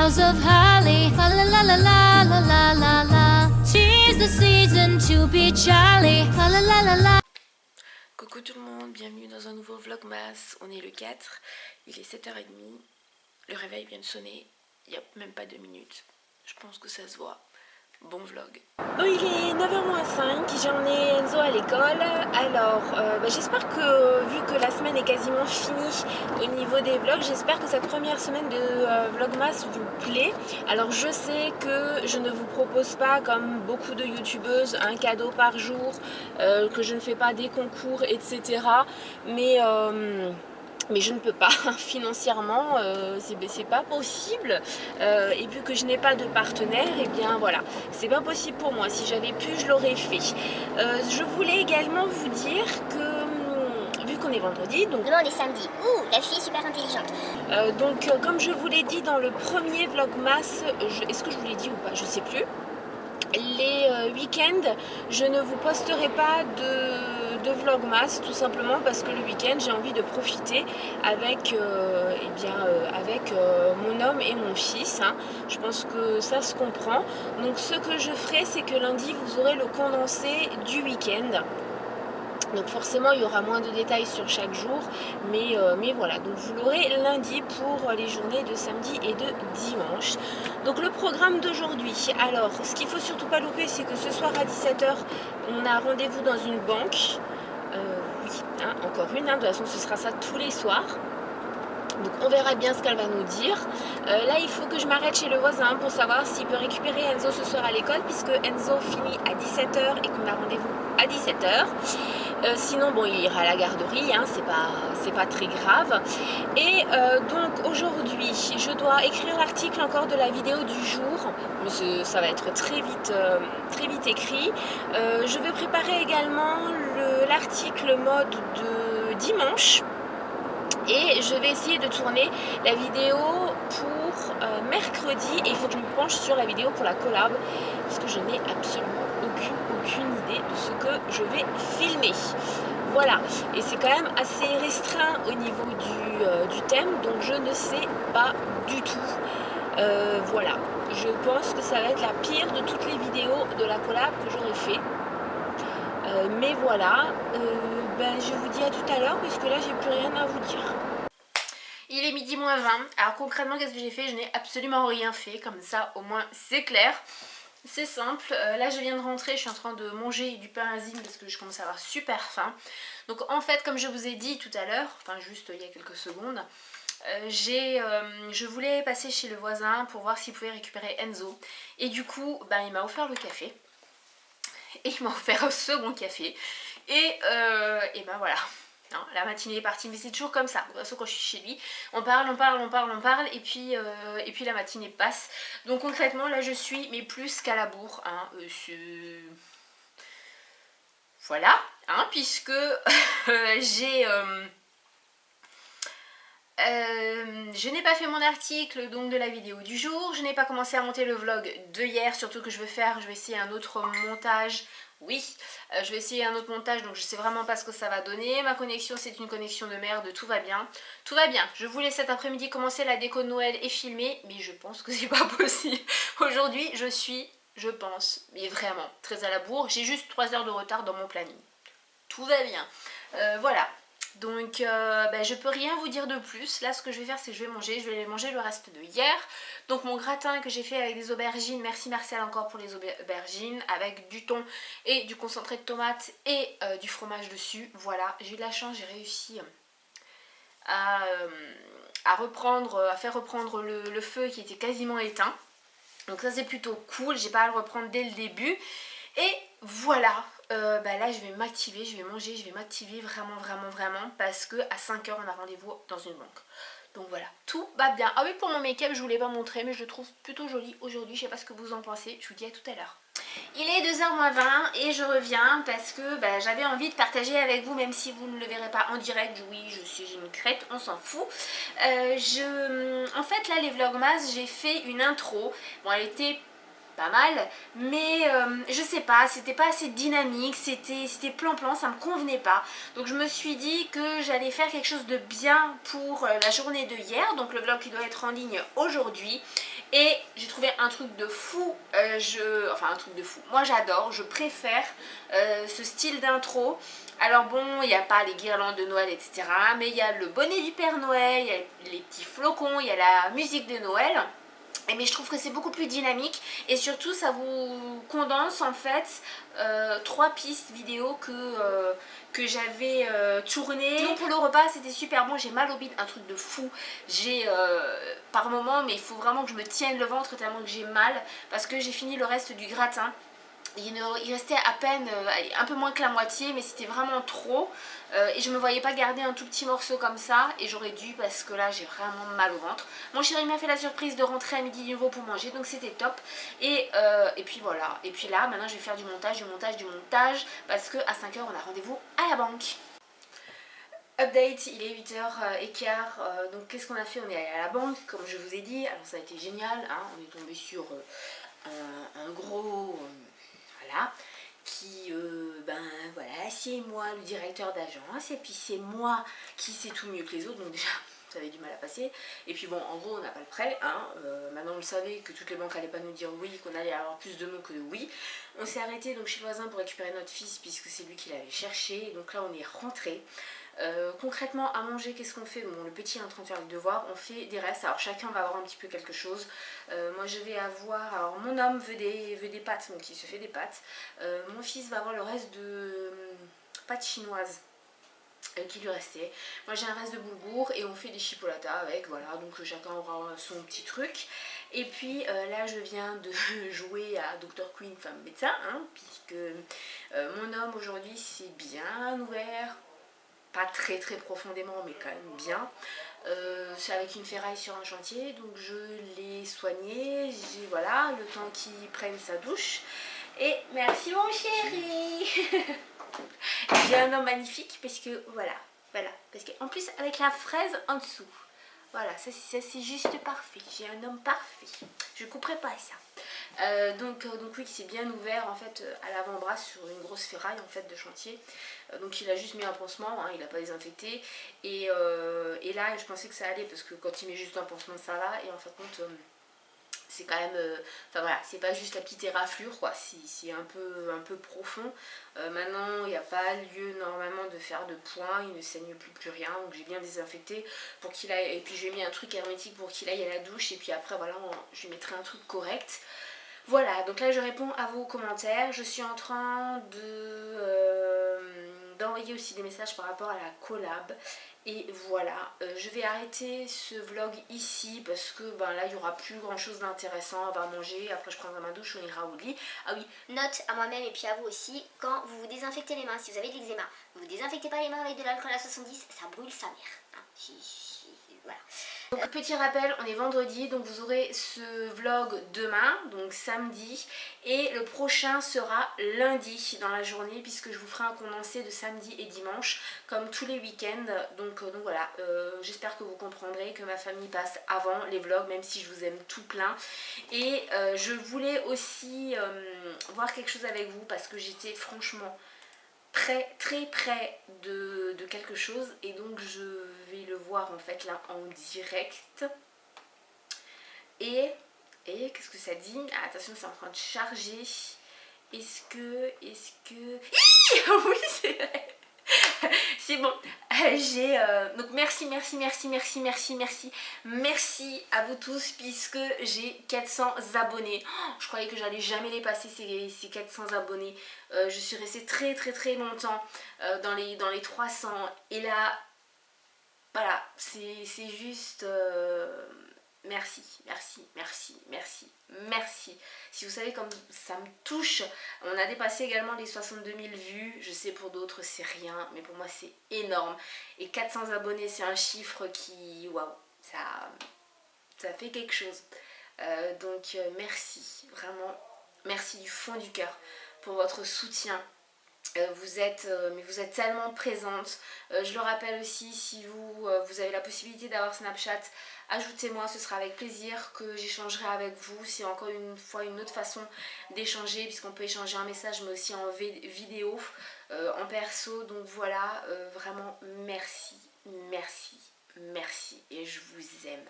boughs of holly. La la la la la la la la la. 'Tis the season to be jolly. La la la la la. Coucou tout le monde, bienvenue dans un nouveau vlogmas. On est le 4, il est 7h30. Le réveil vient de sonner, il n'y a même pas 2 minutes. Je pense que ça se voit. Bon vlog. Bon, il est 9h-5, j'ai emmené Enzo à l'école. Alors, j'espère que, vu que la semaine est quasiment finie au niveau des vlogs, j'espère que cette première semaine de vlogmas vous plaît. Alors, je sais que je ne vous propose pas, comme beaucoup de youtubeuses, un cadeau par jour, que je ne fais pas des concours, etc. Mais je ne peux pas financièrement, c'est pas possible, et vu que je n'ai pas de partenaire, et bien voilà, c'est pas possible pour moi. Si j'avais pu, je l'aurais fait. Je voulais également vous dire que vu qu'on est vendredi, donc demain on est samedi. Ouh, la fille est super intelligente. Comme je vous l'ai dit dans le premier vlogmas, est-ce que je vous l'ai dit ou pas, je sais plus. Les week-ends, je ne vous posterai pas de vlogmas, tout simplement parce que le week-end j'ai envie de profiter avec, avec mon homme et mon fils, hein. Je pense que ça se comprend. Donc ce que je ferai, c'est que lundi vous aurez le condensé du week-end. Donc forcément il y aura moins de détails sur chaque jour, mais voilà, donc vous l'aurez lundi pour les journées de samedi et de dimanche. Donc le programme d'aujourd'hui, alors ce qu'il faut surtout pas louper, c'est que ce soir à 17h on a rendez-vous dans une banque, oui, hein, encore une, hein, de toute façon ce sera ça tous les soirs. Donc on verra bien ce qu'elle va nous dire. Là il faut que je m'arrête chez le voisin pour savoir s'il peut récupérer Enzo ce soir à l'école, puisque Enzo finit à 17h et qu'on a rendez-vous à 17h. Sinon bon, il ira à la garderie, hein, c'est pas très grave. Et donc aujourd'hui je dois écrire l'article encore de la vidéo du jour, mais ça va être très vite écrit. Je vais préparer également l'article mode de dimanche. Et je vais essayer de tourner la vidéo pour mercredi. Et il faut que je me penche sur la vidéo pour la collab, parce que je n'ai absolument aucune idée de ce que je vais filmer. Voilà, et c'est quand même assez restreint au niveau du thème, donc je ne sais pas du tout. Voilà, je pense que ça va être la pire de toutes les vidéos de la collab que j'aurais fait. Mais voilà, je vous dis à tout à l'heure, puisque là j'ai plus rien à vous dire. Il est midi moins 20. Alors concrètement, qu'est-ce que j'ai fait? Je n'ai absolument rien fait, comme ça au moins c'est clair. C'est simple, là je viens de rentrer, je suis en train de manger du pain asine parce que je commence à avoir super faim. Donc en fait, comme je vous ai dit tout à l'heure, enfin juste il y a quelques secondes, je voulais passer chez le voisin pour voir s'il pouvait récupérer Enzo. Et du coup, il m'a offert le café. Et il m'a offert un second café. Et voilà. Non, la matinée est partie, mais c'est toujours comme ça. De toute façon, quand je suis chez lui, on parle, et puis la matinée passe. Donc concrètement, là, je suis, mais plus qu'à la bourre. Hein, voilà, hein, puisque je n'ai pas fait mon article donc de la vidéo du jour, je n'ai pas commencé à monter le vlog de hier, surtout que je vais essayer un autre montage. Oui, je vais essayer un autre montage, donc je sais vraiment pas ce que ça va donner. Ma connexion, c'est une connexion de merde, tout va bien. Tout va bien, je voulais cet après-midi commencer la déco de Noël et filmer, mais je pense que c'est pas possible. Aujourd'hui, je suis, je pense, mais vraiment, très à la bourre. J'ai juste 3 heures de retard dans mon planning. Tout va bien. Voilà. Donc je peux rien vous dire de plus. Là ce que je vais faire, c'est que je vais manger le reste de hier. Donc mon gratin que j'ai fait avec des aubergines, merci Marcel encore pour les aubergines, avec du thon et du concentré de tomate et du fromage dessus. Voilà, j'ai eu de la chance, j'ai réussi à faire reprendre le feu qui était quasiment éteint. Donc ça c'est plutôt cool, j'ai pas à le reprendre dès le début. Et voilà, là je vais m'activer, je vais manger, je vais m'activer vraiment parce que à 5h on a rendez-vous dans une banque. Donc voilà, tout va bien. Ah oui, pour mon make-up je vous l'ai pas montré, mais je le trouve plutôt joli aujourd'hui, je sais pas ce que vous en pensez, je vous dis à tout à l'heure. Il est 2h-20 et je reviens parce que j'avais envie de partager avec vous, même si vous ne le verrez pas en direct. Oui, je suis une crête, on s'en fout. En fait là les vlogmas, j'ai fait une intro, bon elle était pas mal, mais je sais pas, c'était pas assez dynamique, c'était plan-plan, ça me convenait pas. Donc je me suis dit que j'allais faire quelque chose de bien pour la journée de hier, donc le vlog qui doit être en ligne aujourd'hui. Et j'ai trouvé un truc de fou, enfin un truc de fou, moi j'adore, je préfère ce style d'intro. Alors bon, il n'y a pas les guirlandes de Noël, etc. Mais il y a le bonnet du Père Noël, il y a les petits flocons, il y a la musique de Noël. Mais je trouve que c'est beaucoup plus dynamique et surtout ça vous condense en fait 3 pistes vidéo que j'avais tournées. Donc pour le repas c'était super bon, j'ai mal au bide, un truc de fou. J'ai par moment, mais il faut vraiment que je me tienne le ventre tellement que j'ai mal parce que j'ai fini le reste du gratin. Il restait à peine, allez, un peu moins que la moitié, mais c'était vraiment trop. Et je me voyais pas garder un tout petit morceau comme ça. Et j'aurais dû parce que là j'ai vraiment mal au ventre. Mon chéri m'a fait la surprise de rentrer à midi nouveau pour manger, donc c'était top. Et puis voilà. Et puis là, maintenant je vais faire du montage, parce que à 5h on a rendez-vous à la banque. Update, il est 8h15, donc qu'est-ce qu'on a fait? On est allé à la banque, comme je vous ai dit. Alors ça a été génial, hein. On est tombé sur un gros... voilà, qui, ben voilà, c'est moi le directeur d'agence, et puis c'est moi qui sais tout mieux que les autres, donc déjà ça avait du mal à passer. Et puis bon, en gros on n'a pas le prêt, hein. Maintenant on le savait que toutes les banques n'allaient pas nous dire oui, qu'on allait avoir plus de non que oui. On s'est arrêté donc chez le voisin pour récupérer notre fils puisque c'est lui qui l'avait cherché, donc là on est rentré. Concrètement à manger, qu'est-ce qu'on fait? Bon, le petit est en train de faire les devoirs, on fait des restes, alors chacun va avoir un petit peu quelque chose. Moi je vais avoir, alors mon homme veut des pâtes, donc il se fait des pâtes. Mon fils va avoir le reste de pâtes chinoises qui lui restait. Moi j'ai un reste de boulgour et on fait des chipolatas avec, voilà, donc chacun aura son petit truc. Et puis là je viens de jouer à Dr Queen, femme médecin, hein, puisque mon homme aujourd'hui s'est bien ouvert, pas très très profondément mais quand même bien. C'est avec une ferraille sur un chantier, donc je l'ai soigné, voilà, le temps qu'il prenne sa douche. Et merci mon chéri. J'ai un homme magnifique parce que voilà, parce qu'en plus avec la fraise en dessous, voilà, ça c'est juste parfait. J'ai un homme parfait, je couperai pas ça. Donc oui, il s'est bien ouvert en fait à l'avant-bras sur une grosse ferraille en fait de chantier. Donc il a juste mis un pansement, hein, il n'a pas désinfecté. Et là je pensais que ça allait parce que quand il met juste un pansement ça va. Et en fin de compte c'est quand même, enfin voilà, c'est pas juste la petite éraflure quoi, c'est un peu profond. Maintenant il n'y a pas lieu normalement de faire de point, il ne saigne plus rien, donc j'ai bien désinfecté pour qu'il aille, et puis j'ai mis un truc hermétique pour qu'il aille à la douche, et puis après voilà, je lui mettrai un truc correct. Voilà, donc là je réponds à vos commentaires, je suis en train d'envoyer aussi des messages par rapport à la collab. Et voilà, je vais arrêter ce vlog ici parce que ben, là il n'y aura plus grand chose d'intéressant. On va manger, après je prendrai ma douche, on ira au lit. Ah oui, note à moi-même et puis à vous aussi, quand vous vous désinfectez les mains, si vous avez de l'eczéma, vous ne désinfectez pas les mains avec de l'alcool à 70, ça brûle sa mère. Hein, voilà. Donc petit rappel, on est vendredi, donc vous aurez ce vlog demain, donc samedi, et le prochain sera lundi dans la journée puisque je vous ferai un condensé de samedi et dimanche comme tous les week-ends. Donc voilà, j'espère que vous comprendrez que ma famille passe avant les vlogs, même si je vous aime tout plein. Et je voulais aussi voir quelque chose avec vous parce que j'étais franchement très près de quelque chose, et donc je vais le voir en fait là en direct. Et qu'est-ce que ça dit? Ah, attention, c'est en train de charger. Est-ce que oui, c'est vrai. C'est bon, donc merci à vous tous puisque j'ai 400 abonnés. Oh, je croyais que j'allais jamais les passer ces 400 abonnés. Je suis restée très longtemps dans les 300, et là voilà, c'est juste merci. Si vous savez comme ça me touche. On a dépassé également les 62 000 vues. Je sais pour d'autres c'est rien, mais pour moi c'est énorme. Et 400 abonnés, c'est un chiffre qui, waouh, ça fait quelque chose. Donc merci, vraiment merci du fond du cœur pour votre soutien. Vous êtes tellement présente. Je le rappelle aussi, si vous avez la possibilité d'avoir Snapchat, ajoutez-moi, ce sera avec plaisir que j'échangerai avec vous. C'est encore une fois une autre façon d'échanger puisqu'on peut échanger en message mais aussi en vidéo, en perso. Donc voilà, vraiment merci et je vous aime.